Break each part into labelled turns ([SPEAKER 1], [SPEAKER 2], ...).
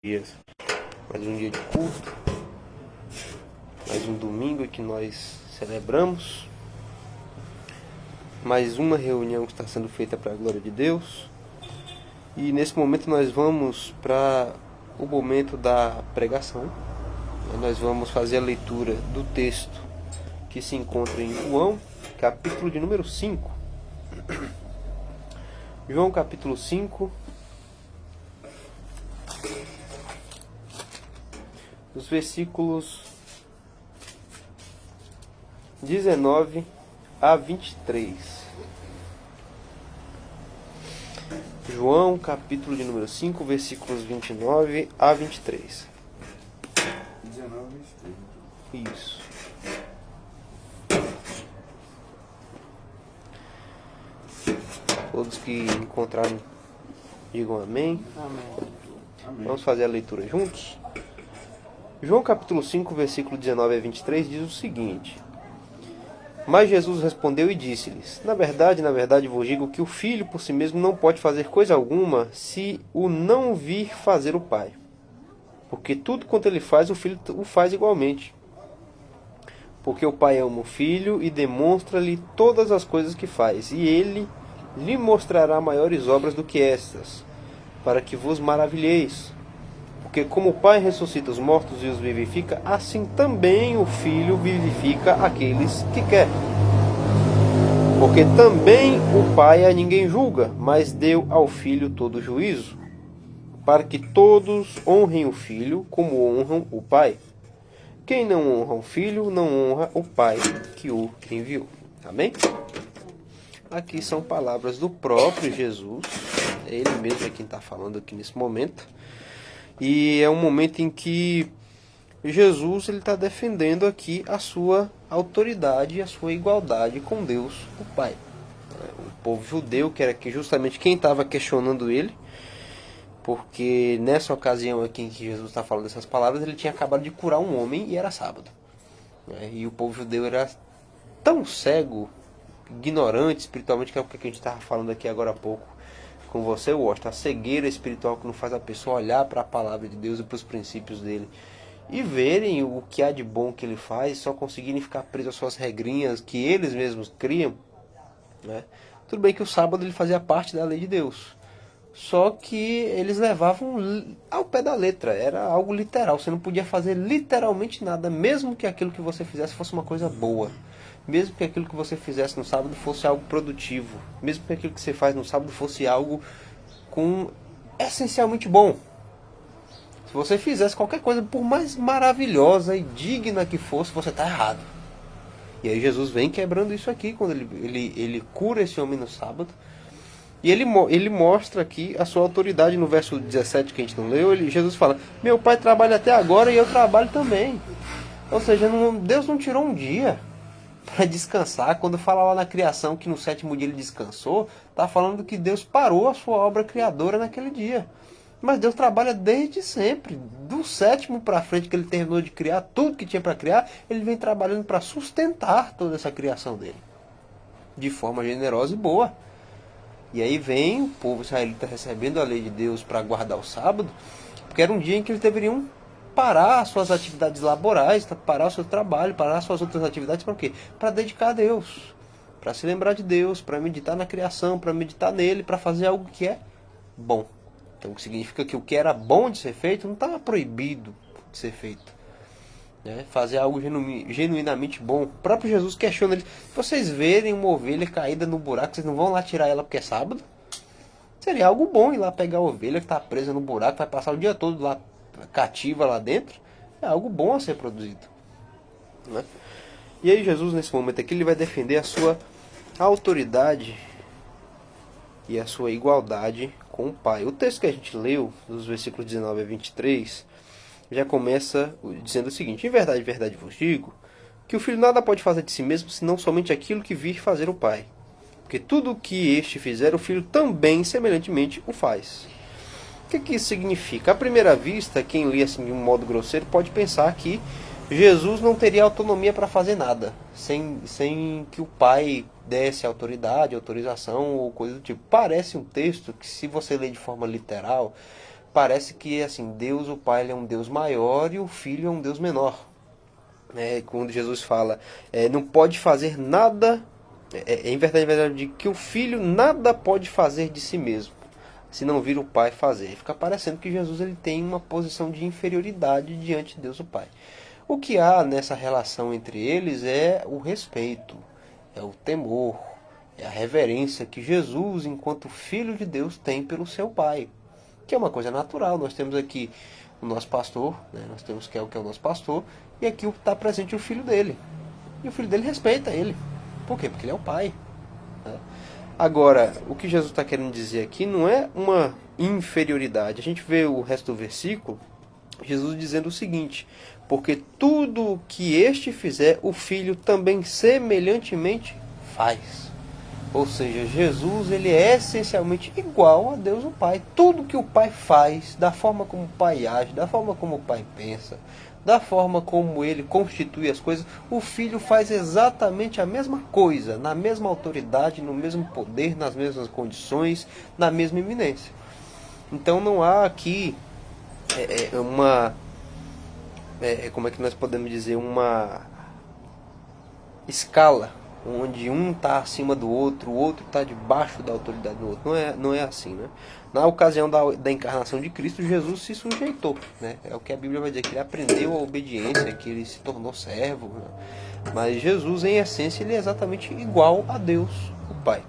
[SPEAKER 1] Dias. Mais um dia de culto, mais um domingo que nós celebramos, mais uma reunião que está sendo feita para a glória de Deus. E nesse momento nós vamos para o momento da pregação. Nós vamos fazer a leitura do texto que se encontra em João, capítulo de número 5. João capítulo 5, os versículos 19 a 23. João, capítulo de número 5, versículos 29 a 23.
[SPEAKER 2] 19 a 23.
[SPEAKER 1] Isso. Todos que encontraram, digam amém.
[SPEAKER 2] Amém.
[SPEAKER 1] Vamos fazer a leitura juntos? João capítulo 5, versículo 19 a 23 diz o seguinte: Mas Jesus respondeu e disse-lhes: Na verdade, vos digo que o Filho por si mesmo não pode fazer coisa alguma se o não vir fazer o Pai. Porque tudo quanto ele faz, o Filho o faz igualmente. Porque o Pai ama o Filho e demonstra-lhe todas as coisas que faz, e ele lhe mostrará maiores obras do que estas, para que vos maravilheis. Porque como o Pai ressuscita os mortos e os vivifica, assim também o Filho vivifica aqueles que quer. Porque também o Pai a ninguém julga, mas deu ao Filho todo o juízo, para que todos honrem o Filho como honram o Pai. Quem não honra o Filho, não honra o Pai que o enviou. Amém? Aqui são palavras do próprio Jesus. Ele mesmo é quem está falando aqui nesse momento. E é um momento em que Jesus está defendendo aqui a sua autoridade e a sua igualdade com Deus, o Pai. O povo judeu, que era justamente quem estava questionando ele, porque nessa ocasião aqui em que Jesus está falando essas palavras, ele tinha acabado de curar um homem e era sábado. E o povo judeu era tão cego, ignorante espiritualmente, que é o que a gente estava falando aqui agora há pouco com você, Washington, a cegueira espiritual que não faz a pessoa olhar para a palavra de Deus e para os princípios dele e verem o que há de bom que ele faz, só conseguirem ficar presos às suas regrinhas que eles mesmos criam, né? Tudo bem que o sábado ele fazia parte da lei de Deus, só que eles levavam ao pé da letra, era algo literal, você não podia fazer literalmente nada, mesmo que aquilo que você fizesse fosse uma coisa boa. Mesmo que aquilo que você fizesse no sábado fosse algo produtivo. Mesmo que aquilo que você faz no sábado fosse algo essencialmente bom. Se você fizesse qualquer coisa, por mais maravilhosa e digna que fosse, você está errado. E aí Jesus vem quebrando isso aqui, quando ele cura esse homem no sábado. E ele mostra aqui a sua autoridade no verso 17 que a gente não leu. Jesus fala, meu pai trabalha até agora e eu trabalho também. Ou seja, Deus não tirou um dia para descansar. Quando fala lá na criação que no sétimo dia ele descansou, está falando que Deus parou a sua obra criadora naquele dia. Mas Deus trabalha desde sempre. Do sétimo para frente que ele terminou de criar tudo que tinha para criar, ele vem trabalhando para sustentar toda essa criação dele de forma generosa e boa. E aí vem o povo israelita recebendo a lei de Deus para guardar o sábado, porque era um dia em que eles deveriam parar as suas atividades laborais, parar o seu trabalho, parar as suas outras atividades, para quê? Para dedicar a Deus, para se lembrar de Deus, para meditar na criação, para meditar nele, para fazer algo que é bom. Então significa que o que era bom de ser feito não estava proibido de ser feito, né? Fazer algo genuinamente bom. O próprio Jesus questiona eles: se vocês verem uma ovelha caída no buraco, vocês não vão lá tirar ela porque é sábado? Seria algo bom ir lá pegar a ovelha que está presa no buraco, vai passar o dia todo lá cativa lá dentro. É algo bom a ser produzido, né? E aí Jesus nesse momento aqui ele vai defender a sua autoridade e a sua igualdade com o Pai. O texto que a gente leu, dos versículos 19 a 23, já começa dizendo o seguinte: em verdade vos digo que o Filho nada pode fazer de si mesmo, senão somente aquilo que vir fazer o Pai. Porque tudo o que este fizer, o Filho também semelhantemente o faz. O que isso significa? À primeira vista, quem lê assim de um modo grosseiro pode pensar que Jesus não teria autonomia para fazer nada, sem que o Pai desse autoridade, autorização ou coisa do tipo. Parece um texto que, se você ler de forma literal, parece que assim, Deus, o Pai, ele é um Deus maior e o Filho é um Deus menor. Quando Jesus fala, não pode fazer nada, em verdade, que o Filho nada pode fazer de si mesmo, se não vir o Pai fazer. Fica parecendo que Jesus ele tem uma posição de inferioridade diante de Deus o Pai. O que há nessa relação entre eles é o respeito, é o temor, é a reverência que Jesus, enquanto Filho de Deus, tem pelo seu Pai, que é uma coisa natural. Nós temos aqui o nosso pastor, nós temos que é o nosso pastor, e aqui está presente o filho dele. E o filho dele respeita ele. Por quê? Porque ele é o Pai. Agora, o que Jesus está querendo dizer aqui não é uma inferioridade. A gente vê o resto do versículo, Jesus dizendo o seguinte: porque tudo o que este fizer, o Filho também semelhantemente faz. Ou seja, Jesus ele é essencialmente igual a Deus o Pai. Tudo que o Pai faz, da forma como o Pai age, da forma como o Pai pensa, da forma como ele constitui as coisas, o Filho faz exatamente a mesma coisa, na mesma autoridade, no mesmo poder, nas mesmas condições, na mesma iminência. Então não há aqui como é que nós podemos dizer, uma escala onde um está acima do outro, o outro está debaixo da autoridade do outro. Não é assim, né? Na ocasião da encarnação de Cristo, Jesus se sujeitou, né? É o que a Bíblia vai dizer, que ele aprendeu a obediência, que ele se tornou servo, né? Mas Jesus, em essência, ele é exatamente igual a Deus, o Pai.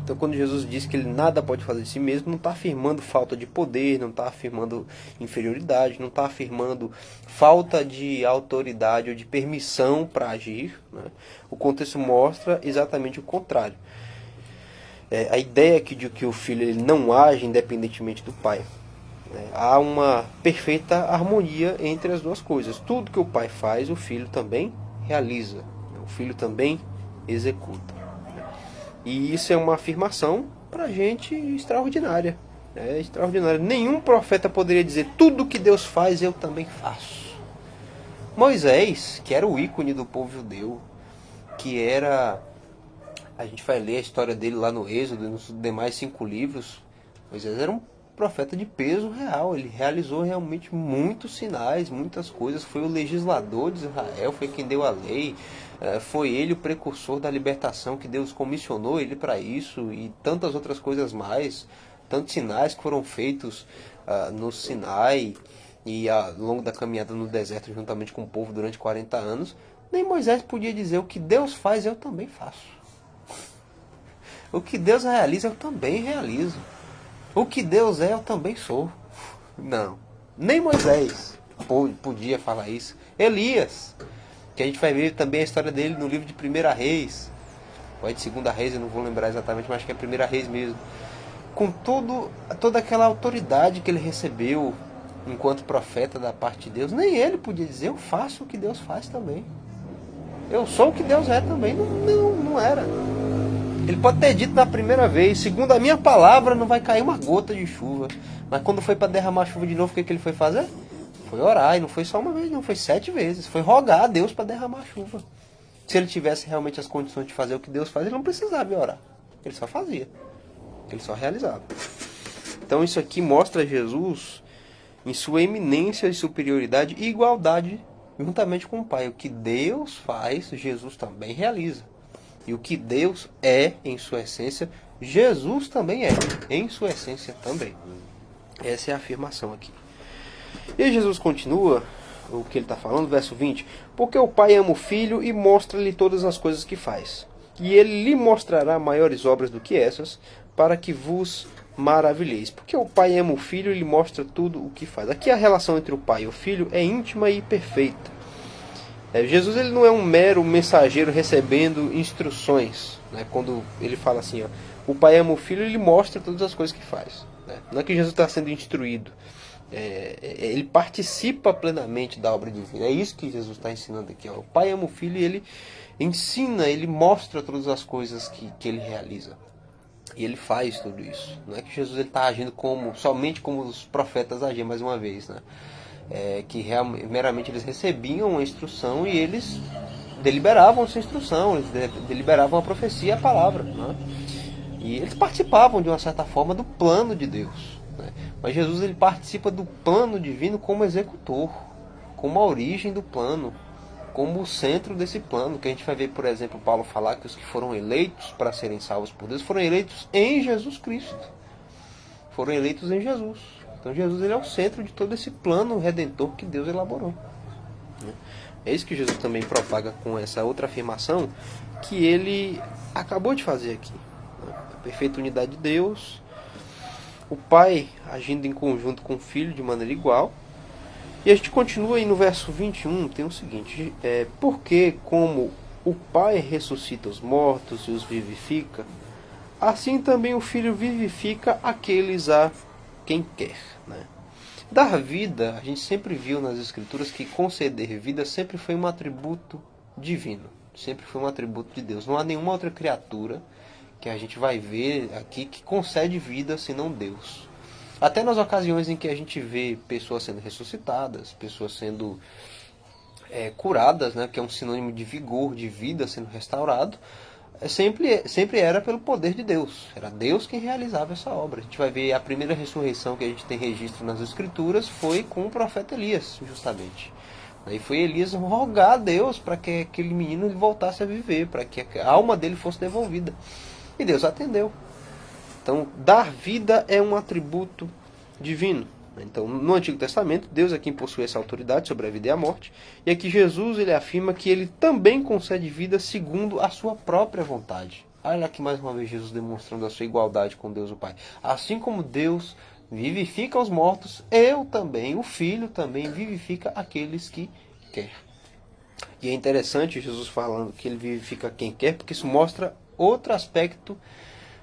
[SPEAKER 1] Então, quando Jesus diz que ele nada pode fazer de si mesmo, não está afirmando falta de poder, não está afirmando inferioridade, não está afirmando falta de autoridade ou de permissão para agir, né? O contexto mostra exatamente o contrário. A ideia aqui de que o filho ele não age independentemente do pai. Há uma perfeita harmonia entre as duas coisas. Tudo que o pai faz, o filho também realiza. O filho também executa. E isso é uma afirmação para a gente extraordinária. Extraordinária. Nenhum profeta poderia dizer: tudo que Deus faz, eu também faço. Moisés, que era o ícone do povo judeu, que era... A gente vai ler a história dele lá no Êxodo e nos demais 5 livros. Moisés era um profeta de peso real. Ele realizou realmente muitos sinais, muitas coisas. Foi o legislador de Israel, foi quem deu a lei. Foi ele o precursor da libertação, que Deus comissionou ele para isso. E tantas outras coisas mais. Tantos sinais que foram feitos no Sinai e ao longo da caminhada no deserto juntamente com o povo durante 40 anos. Nem Moisés podia dizer: o que Deus faz, eu também faço. O que Deus realiza, eu também realizo. O que Deus é, eu também sou. Não. Nem Moisés podia falar isso. Elias, que a gente vai ver também a história dele no livro de 1 Reis. Ou é de 2 Reis, eu não vou lembrar exatamente, mas acho que é 1 Reis mesmo. Com toda aquela autoridade que ele recebeu enquanto profeta da parte de Deus, nem ele podia dizer: eu faço o que Deus faz também. Eu sou o que Deus é também. Não era. Ele pode ter dito na primeira vez: segundo a minha palavra, não vai cair uma gota de chuva. Mas quando foi para derramar chuva de novo, o que ele foi fazer? Foi orar. E não foi só uma vez, não. Foi 7 vezes. Foi rogar a Deus para derramar chuva. Se ele tivesse realmente as condições de fazer o que Deus faz, ele não precisava orar. Ele só fazia. Ele só realizava. Então isso aqui mostra Jesus em sua eminência e superioridade e igualdade juntamente com o Pai. O que Deus faz, Jesus também realiza. E o que Deus é em sua essência, Jesus também é em sua essência também. Essa é a afirmação aqui. E Jesus continua o que ele está falando, verso 20. Porque o Pai ama o Filho e mostra-lhe todas as coisas que faz. E ele lhe mostrará maiores obras do que essas, para que vos maravilheis. Porque o Pai ama o Filho e lhe mostra tudo o que faz. Aqui a relação entre o Pai e o Filho é íntima e perfeita. Jesus ele não é um mero mensageiro recebendo instruções, né? Quando ele fala assim, ó, o Pai ama o Filho e ele mostra todas as coisas que faz, né? Não é que Jesus está sendo instruído, ele participa plenamente da obra divina. É isso que Jesus está ensinando aqui, ó. O Pai ama o Filho e ele ensina, ele mostra todas as coisas que ele realiza. E ele faz tudo isso. Não é que Jesus está agindo somente como os profetas agiam, mais uma vez, né? Que meramente eles recebiam a instrução e eles deliberavam essa instrução, eles deliberavam a profecia e a palavra, né? E eles participavam de uma certa forma do plano de Deus, né? Mas Jesus ele participa do plano divino como executor, como a origem do plano, como o centro desse plano, que a gente vai ver, por exemplo, Paulo falar que os que foram eleitos para serem salvos por Deus foram eleitos em Jesus Cristo. Foram eleitos em Jesus. Então Jesus ele é o centro de todo esse plano redentor que Deus elaborou. É isso que Jesus também propaga com essa outra afirmação que ele acabou de fazer aqui. A perfeita unidade de Deus, o Pai agindo em conjunto com o Filho de maneira igual. E a gente continua aí no verso 21, tem o seguinte: porque como o Pai ressuscita os mortos e os vivifica, assim também o Filho vivifica aqueles a quem quer. Né? Dar vida, a gente sempre viu nas Escrituras que conceder vida sempre foi um atributo divino, sempre foi um atributo de Deus. Não há nenhuma outra criatura que a gente vai ver aqui que concede vida senão Deus. Até nas ocasiões em que a gente vê pessoas sendo ressuscitadas, pessoas sendo curadas, né, que é um sinônimo de vigor, de vida sendo restaurado, sempre era pelo poder de Deus. Era Deus quem realizava essa obra. A gente vai ver a primeira ressurreição que a gente tem registro nas Escrituras foi com o profeta Elias, justamente. Aí foi Elias rogar a Deus para que aquele menino voltasse a viver, para que a alma dele fosse devolvida. E Deus atendeu. Então, dar vida é um atributo divino. Então, no Antigo Testamento, Deus é quem possui essa autoridade sobre a vida e a morte. E aqui Jesus ele afirma que ele também concede vida segundo a sua própria vontade. Olha aqui mais uma vez Jesus demonstrando a sua igualdade com Deus o Pai. Assim como Deus vivifica os mortos, eu também, o Filho também vivifica aqueles que quer. E é interessante Jesus falando que ele vivifica quem quer, porque isso mostra outro aspecto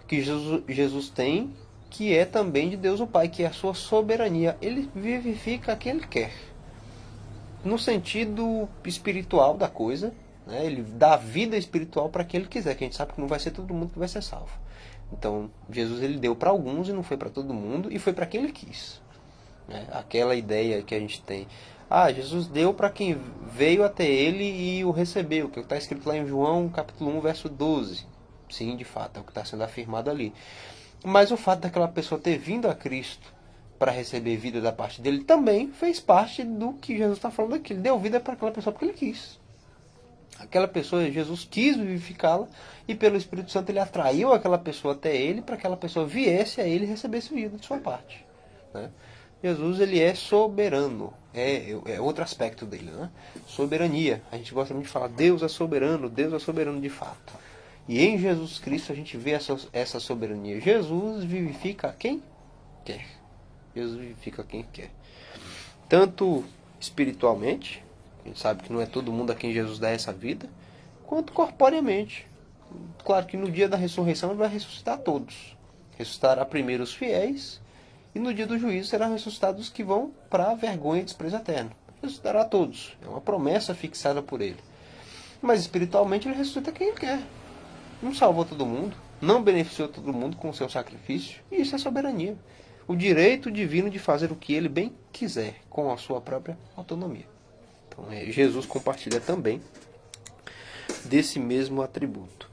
[SPEAKER 1] que Jesus tem, que é também de Deus o Pai, que é a sua soberania. Ele vivifica quem ele quer. No sentido espiritual da coisa, né? Ele dá vida espiritual para quem ele quiser, que a gente sabe que não vai ser todo mundo que vai ser salvo. Então, Jesus ele deu para alguns e não foi para todo mundo, e foi para quem ele quis. Né? Aquela ideia que a gente tem. Jesus deu para quem veio até ele e o recebeu, que está escrito lá em João, capítulo 1, verso 12. Sim, de fato, é o que está sendo afirmado ali. Mas o fato daquela pessoa ter vindo a Cristo para receber vida da parte dele também fez parte do que Jesus está falando aqui. Ele deu vida para aquela pessoa porque ele quis. Aquela pessoa, Jesus quis vivificá-la e pelo Espírito Santo ele atraiu aquela pessoa até ele para que aquela pessoa viesse a ele e recebesse vida de sua parte. Né? Jesus ele é soberano. É outro aspecto dele. Né? Soberania. A gente gosta muito de falar Deus é soberano de fato. E em Jesus Cristo a gente vê essa soberania. Jesus vivifica quem quer. Jesus vivifica quem quer. Tanto espiritualmente, a gente sabe que não é todo mundo a quem Jesus dá essa vida, quanto corporeamente. Claro que no dia da ressurreição ele vai ressuscitar todos. Ressuscitará primeiro os fiéis, e no dia do juízo serão ressuscitados os que vão para a vergonha e desprezo eterno. Ressuscitará todos. É uma promessa fixada por ele. Mas espiritualmente ele ressuscita quem ele quer. Não salvou todo mundo, não beneficiou todo mundo com o seu sacrifício, e isso é soberania. O direito divino de fazer o que ele bem quiser, com a sua própria autonomia. Então Jesus compartilha também desse mesmo atributo.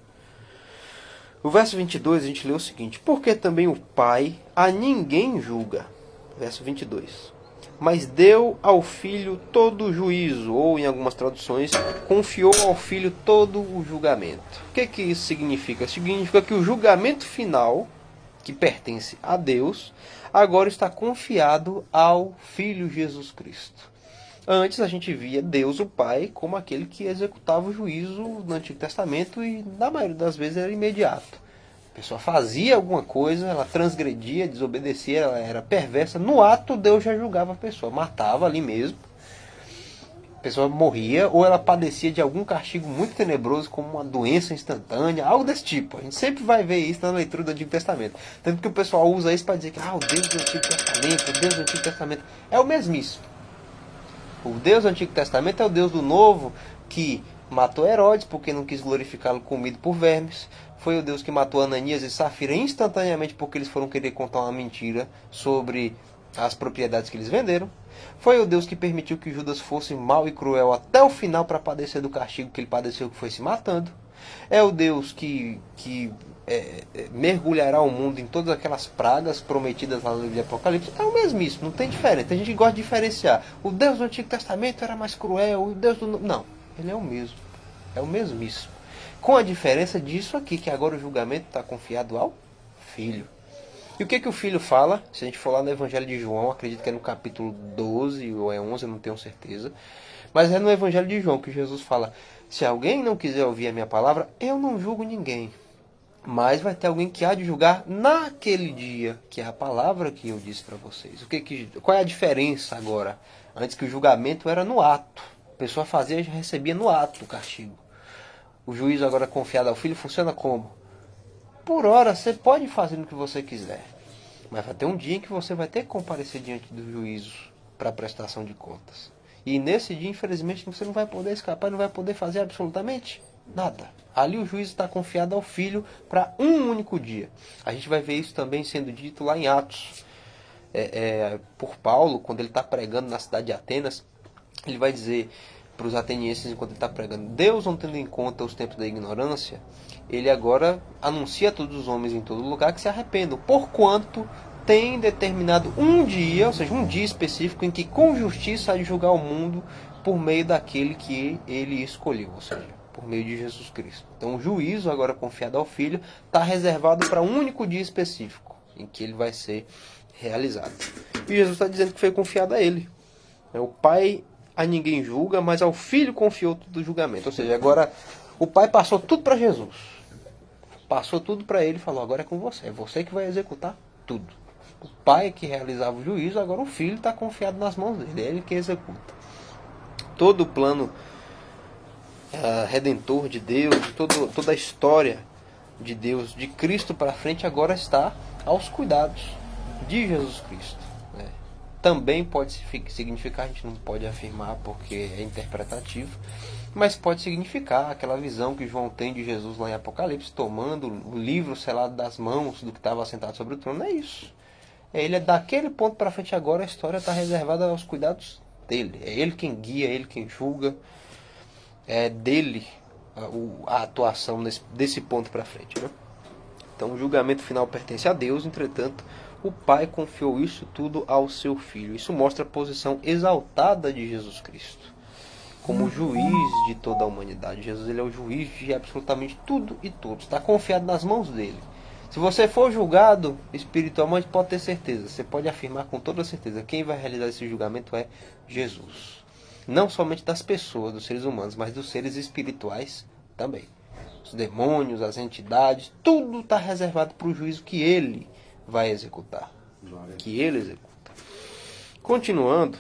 [SPEAKER 1] No verso 22 a gente lê o seguinte: porque também o Pai a ninguém julga. Verso 22. Mas deu ao Filho todo o juízo, ou em algumas traduções, confiou ao Filho todo o julgamento. O que isso significa? Significa que o julgamento final, que pertence a Deus, agora está confiado ao Filho Jesus Cristo. Antes a gente via Deus o Pai como aquele que executava o juízo no Antigo Testamento e na maioria das vezes era imediato. A pessoa fazia alguma coisa, ela transgredia, desobedecia, ela era perversa. No ato, Deus já julgava a pessoa. Matava ali mesmo. A pessoa morria ou ela padecia de algum castigo muito tenebroso, como uma doença instantânea, algo desse tipo. A gente sempre vai ver isso na leitura do Antigo Testamento. Tanto que o pessoal usa isso para dizer que o Deus do Antigo Testamento, o Deus do Antigo Testamento é o mesmíssimo. O Deus do Antigo Testamento é o Deus do Novo que matou Herodes porque não quis glorificá-lo comido por vermes. Foi o Deus que matou Ananias e Safira instantaneamente porque eles foram querer contar uma mentira sobre as propriedades que eles venderam. Foi o Deus que permitiu que Judas fosse mau e cruel até o final para padecer do castigo que ele padeceu, que foi se matando. É o Deus que mergulhará o mundo em todas aquelas pragas prometidas lá no livro de Apocalipse. É o mesmíssimo, não tem diferença. A gente gosta de diferenciar. O Deus do Antigo Testamento era mais cruel, o Deus do... Não, ele é o mesmo. É o mesmíssimo. Com a diferença disso aqui, que agora o julgamento está confiado ao Filho. E o que o Filho fala? Se a gente for lá no Evangelho de João, acredito que é no capítulo 12 ou é 11, eu não tenho certeza. Mas é no Evangelho de João que Jesus fala: se alguém não quiser ouvir a minha palavra, eu não julgo ninguém. Mas vai ter alguém que há de julgar naquele dia, que é a palavra que eu disse para vocês. Qual é a diferença agora? Antes que o julgamento era no ato. A pessoa fazia e já recebia no ato o castigo. O juízo agora confiado ao Filho funciona como? Por hora você pode fazer o que você quiser. Mas vai ter um dia em que você vai ter que comparecer diante do juízo para a prestação de contas. E nesse dia, infelizmente, você não vai poder escapar, não vai poder fazer absolutamente nada. Ali o juízo está confiado ao Filho para um único dia. A gente vai ver isso também sendo dito lá em Atos. Por Paulo, quando ele está pregando na cidade de Atenas, ele vai dizer para os atenienses, enquanto ele está pregando: Deus, não tendo em conta os tempos da ignorância, ele agora anuncia a todos os homens em todo lugar que se arrependam, porquanto tem determinado um dia, ou seja, um dia específico, em que com justiça há de julgar o mundo por meio daquele que ele escolheu, ou seja, por meio de Jesus Cristo. Então o juízo, agora confiado ao Filho, está reservado para um único dia específico, em que ele vai ser realizado. E Jesus está dizendo que foi confiado a ele. O Pai a ninguém julga, mas ao Filho confiou todo o julgamento. Ou seja, agora o Pai passou tudo para Jesus. Passou tudo para ele e falou: agora é com você. É você que vai executar tudo. O Pai que realizava o juízo, agora o Filho está confiado nas mãos dele. É ele que executa. Todo o plano redentor de Deus, toda a história de Deus, de Cristo para frente, agora está aos cuidados de Jesus Cristo. Também pode significar, a gente não pode afirmar porque é interpretativo, mas pode significar aquela visão que João tem de Jesus lá em Apocalipse, tomando o livro selado das mãos do que estava sentado sobre o trono. É isso. Ele daquele ponto para frente agora, a história está reservada aos cuidados dele. É ele quem guia, é ele quem julga. É dele a atuação desse ponto para frente. Né? Então o julgamento final pertence a Deus, entretanto, o Pai confiou isso tudo ao seu Filho. Isso mostra a posição exaltada de Jesus Cristo como juiz de toda a humanidade. Jesus, ele é o juiz de absolutamente tudo e todos. Está confiado nas mãos dele. Se você for julgado espiritualmente, pode ter certeza. Você pode afirmar com toda certeza: quem vai realizar esse julgamento é Jesus. Não somente das pessoas, dos seres humanos, mas dos seres espirituais também. Os demônios, as entidades, tudo está reservado para o juízo que ele vai executar. Que ele executa. Continuando,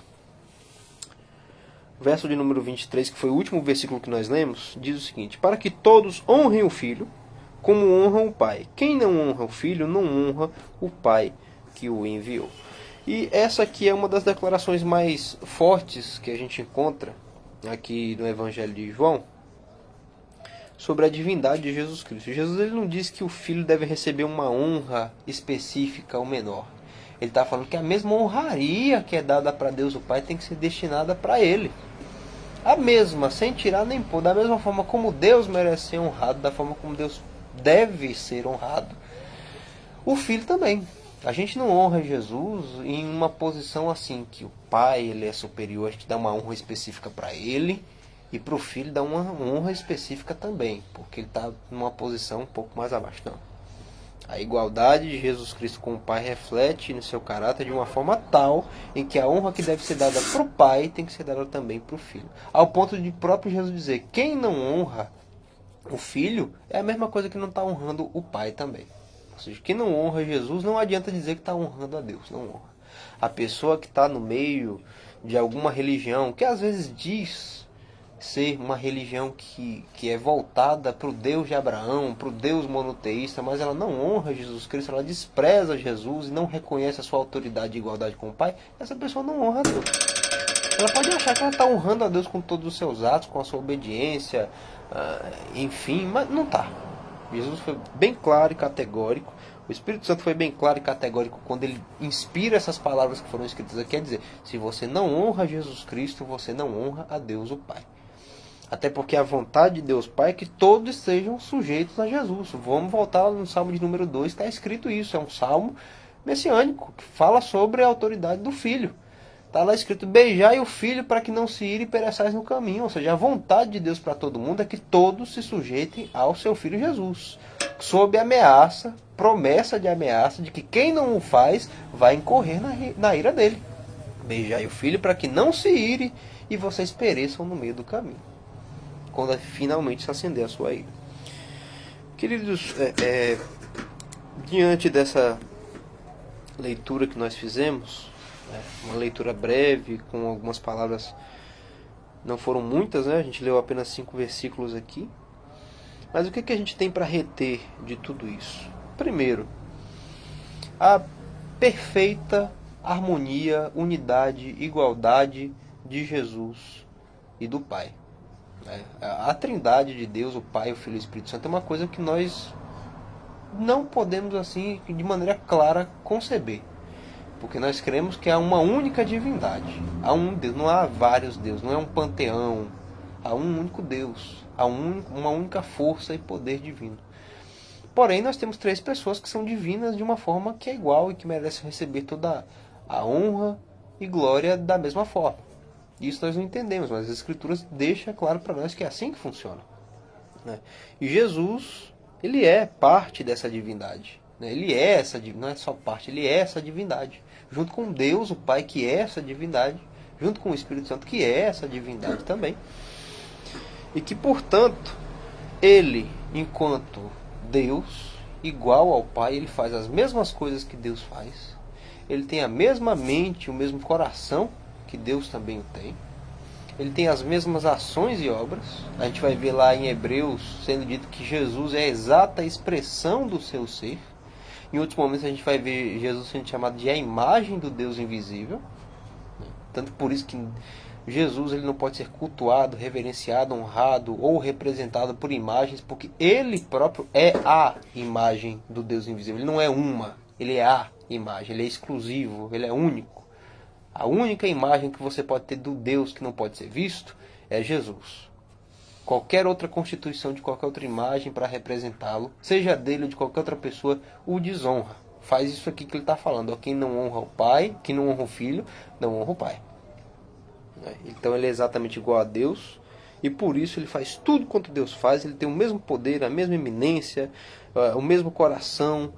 [SPEAKER 1] verso de número 23, que foi o último versículo que nós lemos, diz o seguinte: para que todos honrem o Filho como honram o Pai. Quem não honra o Filho, não honra o Pai que o enviou. E essa aqui é uma das declarações mais fortes que a gente encontra aqui no Evangelho de João sobre a divindade de Jesus Cristo. Jesus, ele não diz que o Filho deve receber uma honra específica ou menor. Ele está falando que a mesma honraria que é dada para Deus o Pai tem que ser destinada para ele. A mesma, sem tirar nem pôr. Da mesma forma como Deus merece ser honrado, da forma como Deus deve ser honrado, o Filho também. A gente não honra Jesus em uma posição assim, que o Pai ele é superior, a gente dá uma honra específica para ele, e para o Filho dá uma honra específica também, porque ele está numa posição um pouco mais abaixo. Não. A igualdade de Jesus Cristo com o Pai reflete no seu caráter de uma forma tal em que a honra que deve ser dada para o Pai tem que ser dada também para o Filho. Ao ponto de próprio Jesus dizer: quem não honra o Filho é a mesma coisa que não está honrando o Pai também. Ou seja, quem não honra Jesus não adianta dizer que está honrando a Deus. Não honra. A pessoa que está no meio de alguma religião, que às vezes diz ser uma religião que é voltada para o Deus de Abraão, para o Deus monoteísta, mas ela não honra Jesus Cristo, ela despreza Jesus e não reconhece a sua autoridade e igualdade com o Pai, essa pessoa não honra a Deus. Ela pode achar que ela está honrando a Deus com todos os seus atos, com a sua obediência, enfim, mas não está. Jesus foi bem claro e categórico. O Espírito Santo foi bem claro e categórico quando ele inspira essas palavras que foram escritas aqui. Quer dizer, se você não honra Jesus Cristo, você não honra a Deus o Pai. Até porque a vontade de Deus Pai é que todos sejam sujeitos a Jesus. Vamos voltar lá no Salmo de número 2, está escrito isso. É um salmo messiânico, que fala sobre a autoridade do Filho. Está lá escrito, beijai o Filho para que não se ire e pereçais no caminho. Ou seja, a vontade de Deus para todo mundo é que todos se sujeitem ao seu Filho Jesus. Sob ameaça, promessa de ameaça, de que quem não o faz vai incorrer na ira dele. Beijai o Filho para que não se ire e vocês pereçam no meio do caminho, quando finalmente se acender a sua ira. Queridos, diante dessa leitura que nós fizemos, uma leitura breve, com algumas palavras, não foram muitas, né? A gente leu apenas 5 versículos aqui. Mas o que a gente tem para reter de tudo isso? Primeiro, a perfeita harmonia, unidade, igualdade de Jesus e do Pai. A trindade de Deus, o Pai, o Filho e o Espírito Santo é uma coisa que nós não podemos assim de maneira clara conceber. Porque nós cremos que há uma única divindade. Há um Deus, não há vários deuses, não é um panteão. Há um único Deus. Há uma única força e poder divino. Porém, nós temos 3 pessoas que são divinas de uma forma que é igual e que merecem receber toda a honra e glória da mesma forma. Isso nós não entendemos, mas as Escrituras deixam claro para nós que é assim que funciona. E Jesus, ele é parte dessa divindade. Ele é essa divindade, não é só parte, ele é essa divindade. Junto com Deus, o Pai, que é essa divindade, junto com o Espírito Santo, que é essa divindade também. E que, portanto, ele, enquanto Deus, igual ao Pai, ele faz as mesmas coisas que Deus faz. Ele tem a mesma mente, o mesmo coração que Deus também o tem. Ele tem as mesmas ações e obras. A gente vai ver lá em Hebreus sendo dito que Jesus é a exata expressão do seu ser. Em outros momentos a gente vai ver Jesus sendo chamado de a imagem do Deus invisível. Tanto por isso que Jesus ele não pode ser cultuado, reverenciado, honrado ou representado por imagens, porque ele próprio é a imagem do Deus invisível. Ele não é uma, ele é a imagem, ele é exclusivo, ele é único. A única imagem que você pode ter do Deus que não pode ser visto é Jesus. Qualquer outra constituição de qualquer outra imagem para representá-lo, seja dele ou de qualquer outra pessoa, o desonra. Faz isso aqui que ele está falando. Quem não honra o Pai, quem não honra o Filho, não honra o Pai. Então ele é exatamente igual a Deus. E por isso ele faz tudo quanto Deus faz. Ele tem o mesmo poder, a mesma eminência, o mesmo coração.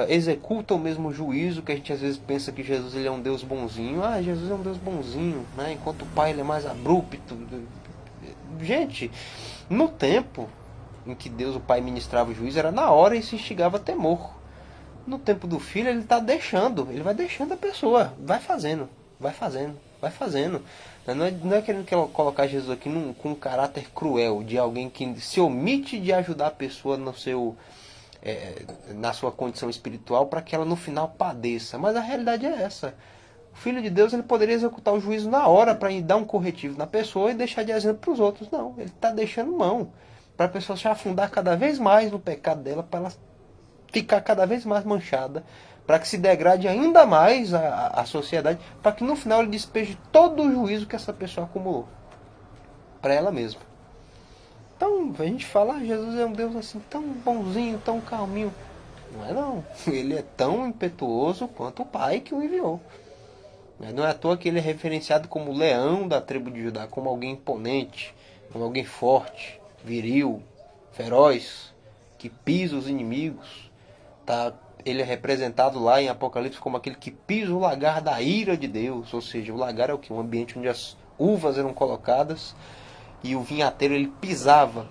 [SPEAKER 1] Executa o mesmo juízo, que a gente às vezes pensa que Jesus ele é um Deus bonzinho. Jesus é um Deus bonzinho, né? Enquanto o Pai ele é mais abrupto. Gente, no tempo em que Deus, o Pai, ministrava o juízo, era na hora e se instigava temor. No tempo do Filho, ele está deixando, ele vai deixando a pessoa, vai fazendo. Não é querendo colocar Jesus aqui com um caráter cruel, de alguém que se omite de ajudar a pessoa na sua condição espiritual para que ela no final padeça. Mas a realidade é essa. O Filho de Deus ele poderia executar o juízo na hora para dar um corretivo na pessoa e deixar de exemplo para os outros. Não, ele está deixando mão para a pessoa se afundar cada vez mais no pecado dela, para ela ficar cada vez mais manchada, para que se degrade ainda mais a sociedade, para que no final ele despeje todo o juízo que essa pessoa acumulou para ela mesma. Então a gente fala, Jesus é um Deus assim tão bonzinho, tão calminho. Não é não, ele é tão impetuoso quanto o Pai que o enviou. Não é à toa que ele é referenciado como o leão da tribo de Judá, como alguém imponente, como alguém forte, viril, feroz, que pisa os inimigos. Ele é representado lá em Apocalipse como aquele que pisa o lagar da ira de Deus. Ou seja, o lagar é o que? Um ambiente onde as uvas eram colocadas e o vinhateiro ele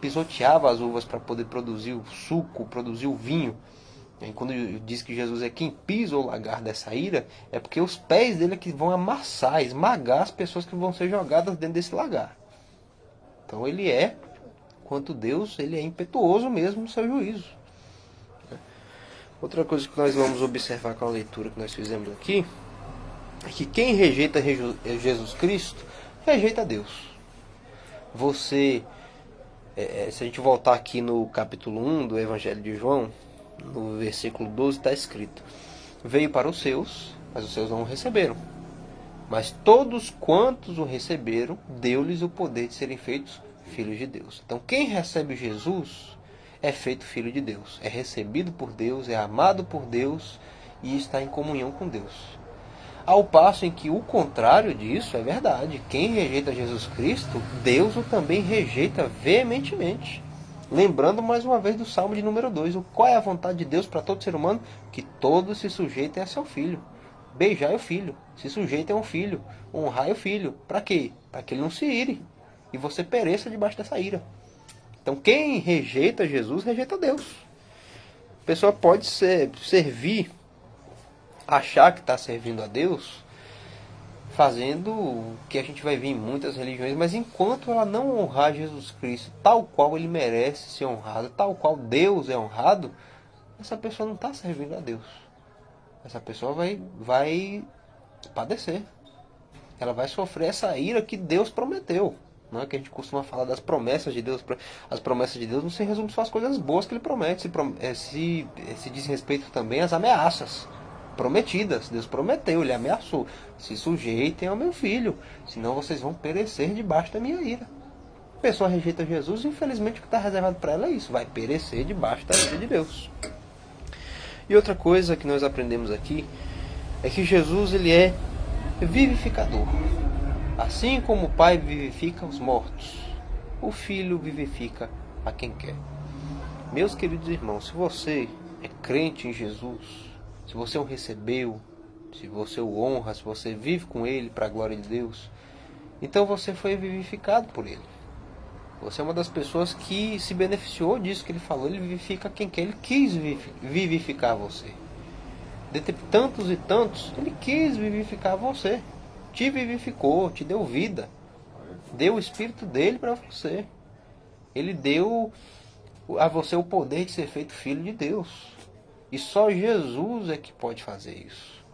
[SPEAKER 1] pisoteava as uvas para poder produzir o suco, produzir o vinho. E quando diz que Jesus é quem pisa o lagar dessa ira, é porque os pés dele é que vão amassar, esmagar as pessoas que vão ser jogadas dentro desse lagar. Então ele é, quanto Deus, ele é impetuoso mesmo no seu juízo. Outra coisa que nós vamos observar com a leitura que nós fizemos aqui, é que quem rejeita Jesus Cristo, rejeita Deus. Se a gente voltar aqui no capítulo 1 do Evangelho de João, no versículo 12 está escrito: veio para os seus, mas os seus não o receberam. Mas todos quantos o receberam, deu-lhes o poder de serem feitos filhos de Deus. Então quem recebe Jesus é feito filho de Deus, é recebido por Deus, é amado por Deus e está em comunhão com Deus. Ao passo em que o contrário disso é verdade. Quem rejeita Jesus Cristo, Deus o também rejeita veementemente. Lembrando mais uma vez do Salmo de número 2. Qual é a vontade de Deus para todo ser humano? Que todos se sujeitem a seu filho. Beijai o filho, se sujeitem ao filho, honrai o filho. Para quê? Para que ele não se ire e você pereça debaixo dessa ira. Então quem rejeita Jesus, rejeita Deus. A pessoa pode servir, achar que está servindo a Deus, fazendo o que a gente vai ver em muitas religiões, mas enquanto ela não honrar Jesus Cristo tal qual ele merece ser honrado, tal qual Deus é honrado, essa pessoa não está servindo a Deus. Essa pessoa vai padecer. Ela vai sofrer essa ira que Deus prometeu. Não é que a gente costuma falar das promessas de Deus. As promessas de Deus não se resumem só às coisas boas que ele promete. Se diz respeito também às ameaças prometidas. Deus prometeu, ele ameaçou. Se sujeitem ao meu filho, senão vocês vão perecer debaixo da minha ira. A pessoa rejeita Jesus, infelizmente o que está reservado para ela é isso. Vai perecer debaixo da ira de Deus. E outra coisa que nós aprendemos aqui é que Jesus ele é vivificador. Assim como o Pai vivifica os mortos, o Filho vivifica a quem quer. Meus queridos irmãos, se você é crente em Jesus, se você o recebeu, se você o honra, se você vive com Ele para a glória de Deus, então você foi vivificado por Ele. Você é uma das pessoas que se beneficiou disso que Ele falou. Ele vivifica quem quer. Ele quis vivificar você. Dentre tantos e tantos, Ele quis vivificar você. Te vivificou, te deu vida. Deu o Espírito dele para você. Ele deu a você o poder de ser feito filho de Deus. E só Jesus é que pode fazer isso.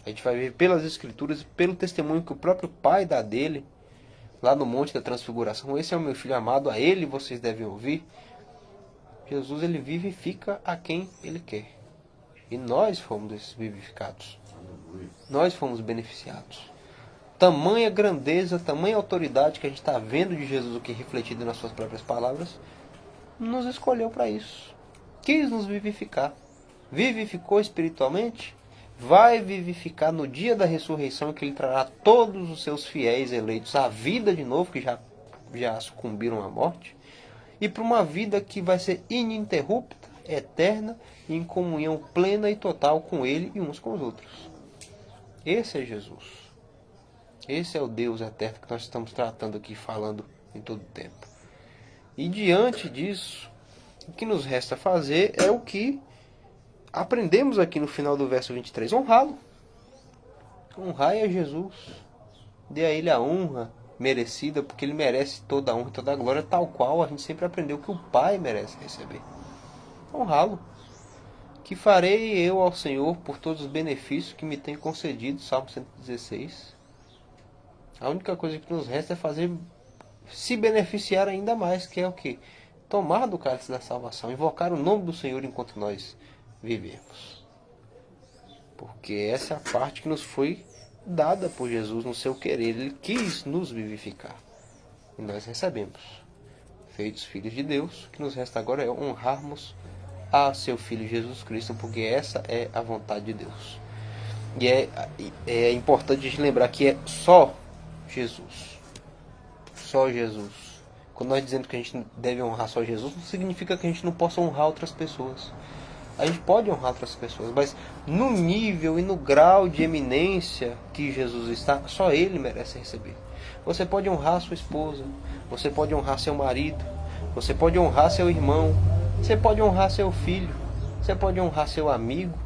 [SPEAKER 1] A gente vai ver pelas Escrituras, pelo testemunho que o próprio Pai dá dele, lá no Monte da Transfiguração. Esse é o meu Filho amado, a ele vocês devem ouvir. Jesus, ele vivifica a quem ele quer. E nós fomos esses vivificados. Nós fomos beneficiados. Tamanha grandeza, tamanha autoridade que a gente está vendo de Jesus, o que é refletido nas suas próprias palavras, nos escolheu para isso. Quis nos vivificar. Vivificou espiritualmente, vai vivificar no dia da ressurreição, que ele trará todos os seus fiéis eleitos à vida de novo, que já sucumbiram à morte, e para uma vida que vai ser ininterrupta, eterna, em comunhão plena e total com ele e uns com os outros. Esse é Jesus. Esse é o Deus eterno que nós estamos tratando aqui, falando em todo o tempo. E diante disso, o que nos resta fazer é o que aprendemos aqui no final do verso 23. Honrá-lo. Honrai a Jesus. Dê a ele a honra merecida, porque ele merece toda a honra e toda a glória, tal qual a gente sempre aprendeu que o Pai merece receber. Honrá-lo. Que farei eu ao Senhor por todos os benefícios que me tem concedido, Salmo 116. A única coisa que nos resta é fazer, se beneficiar ainda mais, que é o quê? Tomar do cálice da salvação, invocar o nome do Senhor enquanto nós vivemos. Porque essa é a parte que nos foi dada por Jesus no seu querer. Ele quis nos vivificar. E nós recebemos. Feitos filhos de Deus, o que nos resta agora é honrarmos a seu Filho Jesus Cristo, porque essa é a vontade de Deus. E é importante a gente lembrar que é só Jesus. Só Jesus. Quando nós dizemos que a gente deve honrar só Jesus, não significa que a gente não possa honrar outras pessoas. A gente pode honrar outras pessoas, mas no nível e no grau de eminência que Jesus está, só Ele merece receber. Você pode honrar sua esposa, você pode honrar seu marido, você pode honrar seu irmão, você pode honrar seu filho, você pode honrar seu amigo,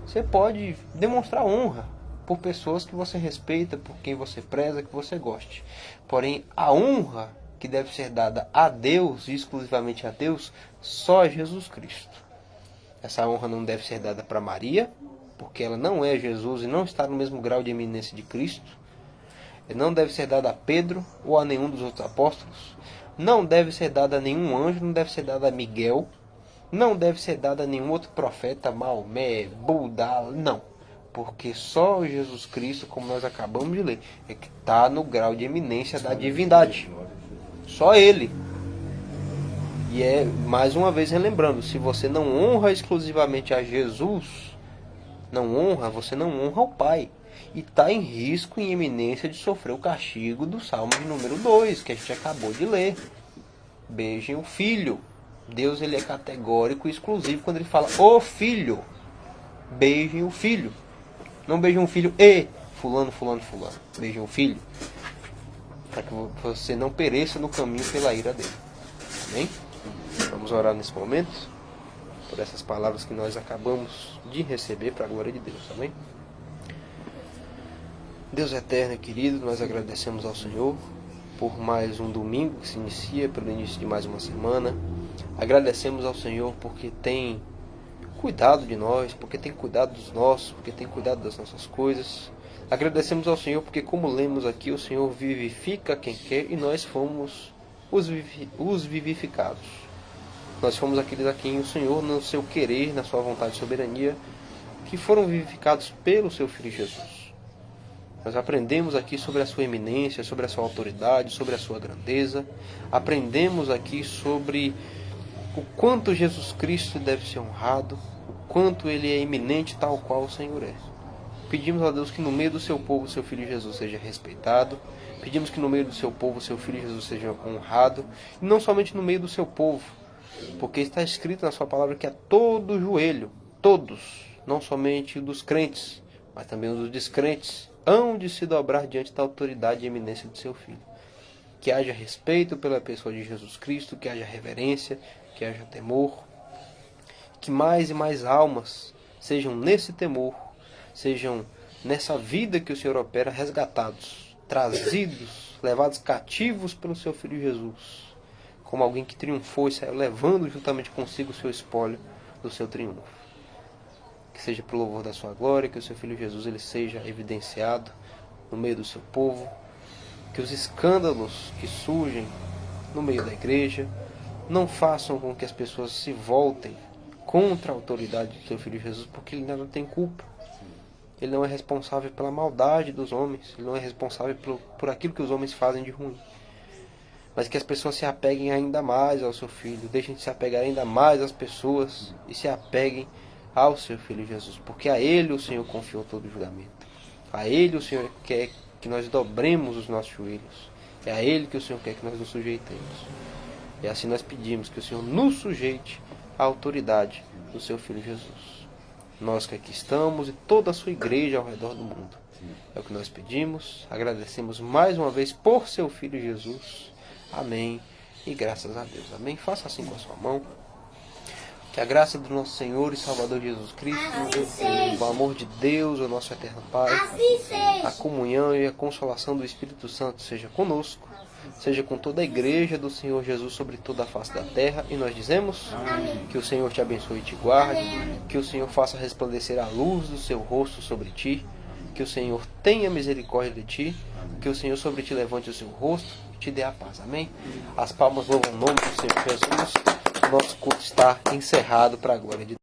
[SPEAKER 1] você pode demonstrar honra por pessoas que você respeita, por quem você preza, que você goste. Porém, a honra que deve ser dada a Deus, e exclusivamente a Deus, só a Jesus Cristo. Essa honra não deve ser dada para Maria, porque ela não é Jesus e não está no mesmo grau de eminência de Cristo. Não deve ser dada a Pedro ou a nenhum dos outros apóstolos. Não deve ser dada a nenhum anjo, não deve ser dada a Miguel. Não deve ser dada a nenhum outro profeta, Maomé, Buda, não. Porque só Jesus Cristo, como nós acabamos de ler, é que está no grau de eminência da divindade. Só Ele. E é, mais uma vez relembrando, se você não honra exclusivamente a Jesus, você não honra o Pai. E está em risco, em iminência de sofrer o castigo do Salmo de número 2, que a gente acabou de ler. Beijem o Filho. Deus, ele é categórico e exclusivo quando ele fala o Filho. Beijem o Filho. Não beijem o Filho e fulano, fulano, fulano. Beijem o Filho. Para que você não pereça no caminho pela ira dele. Amém? Vamos orar nesse momento por essas palavras que nós acabamos de receber para a glória de Deus. Amém? Deus eterno e querido, nós agradecemos ao Senhor por mais um domingo que se inicia, pelo início de mais uma semana. Agradecemos ao Senhor porque tem cuidado de nós, porque tem cuidado dos nossos, porque tem cuidado das nossas coisas. Agradecemos ao Senhor porque, como lemos aqui, o Senhor vivifica quem quer e nós fomos os vivificados. Nós fomos aqueles a quem o Senhor, no seu querer, na sua vontade e soberania, que foram vivificados pelo seu Filho Jesus. Nós aprendemos aqui sobre a sua eminência, sobre a sua autoridade, sobre a sua grandeza. Aprendemos aqui sobre o quanto Jesus Cristo deve ser honrado, o quanto ele é eminente tal qual o Senhor é. Pedimos a Deus que no meio do seu povo o seu Filho Jesus seja respeitado. Pedimos que no meio do seu povo o seu Filho Jesus seja honrado. E não somente no meio do seu povo, porque está escrito na sua palavra que a todo joelho, todos, não somente dos crentes, mas também os descrentes, hão de se dobrar diante da autoridade e eminência de seu Filho. Que haja respeito pela pessoa de Jesus Cristo, que haja reverência, que haja temor, que mais e mais almas sejam nesse temor, sejam nessa vida que o Senhor opera, resgatados, trazidos, levados cativos pelo seu Filho Jesus, como alguém que triunfou e saiu levando juntamente consigo o seu espólio do seu triunfo. Que seja para o louvor da sua glória, que o seu Filho Jesus ele seja evidenciado no meio do seu povo, que os escândalos que surgem no meio da igreja não façam com que as pessoas se voltem contra a autoridade do seu Filho Jesus, porque ele nada tem culpa. Ele não é responsável pela maldade dos homens, ele não é responsável por aquilo que os homens fazem de ruim. Mas que as pessoas se apeguem ainda mais ao seu Filho, deixem de se apegar ainda mais às pessoas e se apeguem ao seu Filho Jesus, porque a Ele o Senhor confiou todo o julgamento. A Ele o Senhor quer que nós dobremos os nossos joelhos. É a Ele que o Senhor quer que nós nos sujeitemos. E assim nós pedimos que o Senhor nos sujeite à autoridade do seu Filho Jesus. Nós que aqui estamos e toda a sua igreja ao redor do mundo. É o que nós pedimos, agradecemos mais uma vez por seu Filho Jesus. Amém. E graças a Deus. Amém. Faça assim com a sua mão. Que a graça do nosso Senhor e Salvador Jesus Cristo, o amor de Deus, o nosso eterno Pai, a comunhão e a consolação do Espírito Santo seja conosco, seja com toda a igreja do Senhor Jesus sobre toda a face da terra. E nós dizemos: que o Senhor te abençoe e te guarde, que o Senhor faça resplandecer a luz do seu rosto sobre ti, que o Senhor tenha misericórdia de ti, que o Senhor sobre ti levante o seu rosto e te dê a paz. Amém? As palmas louvam o nome do Senhor Jesus. Nosso culto está encerrado para a glória de Deus.